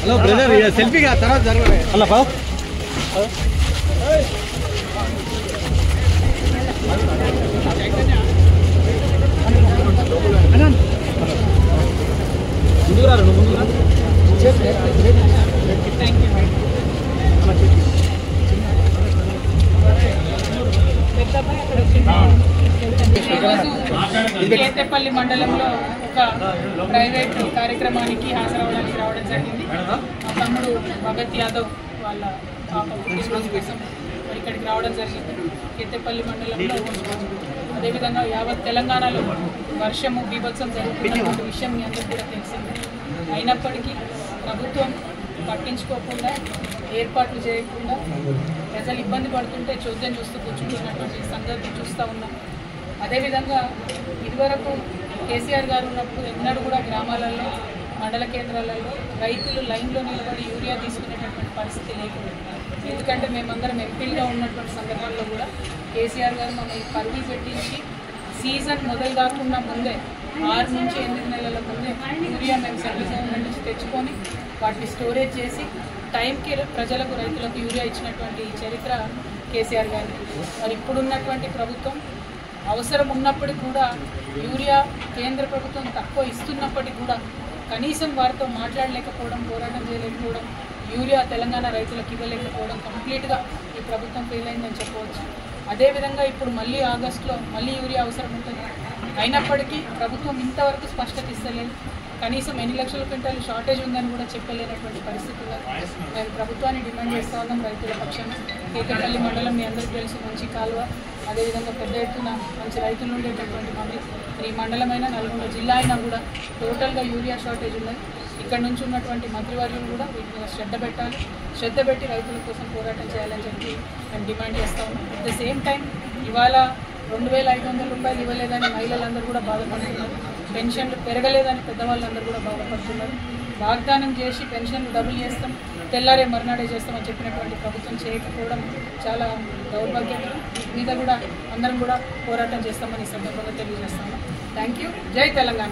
Hello brother selfie గా తర్వాత జరగలే అలా పా ముందుకు రా నువ్వు ముందుకు రా కేతేపల్లి మండలంలో ఒక ప్రైవేట్ కార్యక్రమానికి హాజరవడానికి రావడం జరిగింది. మా తమ్ముడు భగత్ యాదవ్ వాళ్ళ పాప పుట్టినరోజు కోసం ఇక్కడికి రావడం జరిగింది. కేతేపల్లి మండలంలో అదేవిధంగా యావత్ తెలంగాణలో వర్షము బీభత్సం జరుగుతున్నటువంటి విషయం మీ అందరికీ కూడా తెలిసింది. అయినప్పటికీ ప్రభుత్వం పట్టించుకోకుండా ఏర్పాట్లు చేయకుండా ప్రజలు ఇబ్బంది పడుతుంటే చోద్యం చూస్తూ కూర్చుంటున్నటువంటి సంగతి చూస్తూ ఉన్నాం. అదేవిధంగా ఇదివరకు కేసీఆర్ గారు ఉన్నప్పుడు ఎన్నడూ కూడా గ్రామాలలో మండల కేంద్రాలలో రైతులు లైన్లో నిలబడి యూరియా తీసుకునేటటువంటి పరిస్థితి లేకుండా, ఎందుకంటే మేమందరం ఎంపీలుగా ఉన్నటువంటి సందర్భాల్లో కూడా కేసీఆర్ గారు మమ్మల్ని పరుగులు పెట్టించి సీజన్ మొదలు కాకుండా ముందే 6 నుంచి 8 నెలల ముందే యూరియా మేము సెంట్రల్ గవర్నమెంట్ నుంచి తెచ్చుకొని వాటిని స్టోరేజ్ చేసి టైంకి ప్రజలకు రైతులకు యూరియా ఇచ్చినటువంటి చరిత్ర కేసీఆర్ గారికి. మరి ఇప్పుడున్నటువంటి ప్రభుత్వం అవసరం ఉన్నప్పటికీ కూడా యూరియా కేంద్ర ప్రభుత్వం తక్కువ ఇస్తున్నప్పటికీ కూడా కనీసం వారితో మాట్లాడలేకపోవడం, పోరాటం చేయలేకపోవడం, యూరియా తెలంగాణ రైతులకు ఇవ్వలేకపోవడం కంప్లీట్గా ఈ ప్రభుత్వం ఫెయిల్ అయిందని చెప్పవచ్చు. అదేవిధంగా ఇప్పుడు మళ్ళీ ఆగస్టులో మళ్ళీ యూరియా అవసరం ఉంటుంది. అయినప్పటికీ ప్రభుత్వం ఇంతవరకు స్పష్టత ఇస్తలేదు. కనీసం ఎన్ని లక్షల క్వింటాలు షార్టేజ్ ఉందని కూడా చెప్పలేనటువంటి పరిస్థితుల్లో మేము ప్రభుత్వాన్ని డిమాండ్ చేస్తూ ఉన్నాం. రైతుల పక్షాన కేతేపల్లి మండలం మీ అందరికీ తెలుసు, మంచి కాలువ, అదేవిధంగా పెద్ద ఎత్తున మంచి రైతులు ఉండేటటువంటి మంది ఈ మండలమైన నల్గొండ జిల్లా అయినా కూడా టోటల్గా యూరియా షార్టేజ్ ఉన్నది. ఇక్కడ నుంచి ఉన్నటువంటి మంత్రివర్యులు కూడా వీటి మీద శ్రద్ధ పెట్టాలి, శ్రద్ధ పెట్టి రైతుల కోసం పోరాటం చేయాలని చెప్పి మేము డిమాండ్ చేస్తూ ఉన్నాం. అట్ ద సేమ్ టైం ఇవాళ 2500 రూపాయలు ఇవ్వలేదని మహిళలందరూ కూడా బాధపడుతున్నారు. పెన్షన్లు పెరగలేదని పెద్దవాళ్ళందరూ కూడా బాధపడుతున్నారు. వాగ్దానం చేసి పెన్షన్లు డబుల్ చేస్తాం, తెల్లారే మర్నాడే చేస్తామని చెప్పినటువంటి ప్రభుత్వం చేయకపోవడం చాలా దౌర్భాగ్యం. మీద కూడా అందరం కూడా పోరాటం చేస్తామని సందర్భంగా తెలియజేస్తాము. Thank you. జై తెలంగాణ.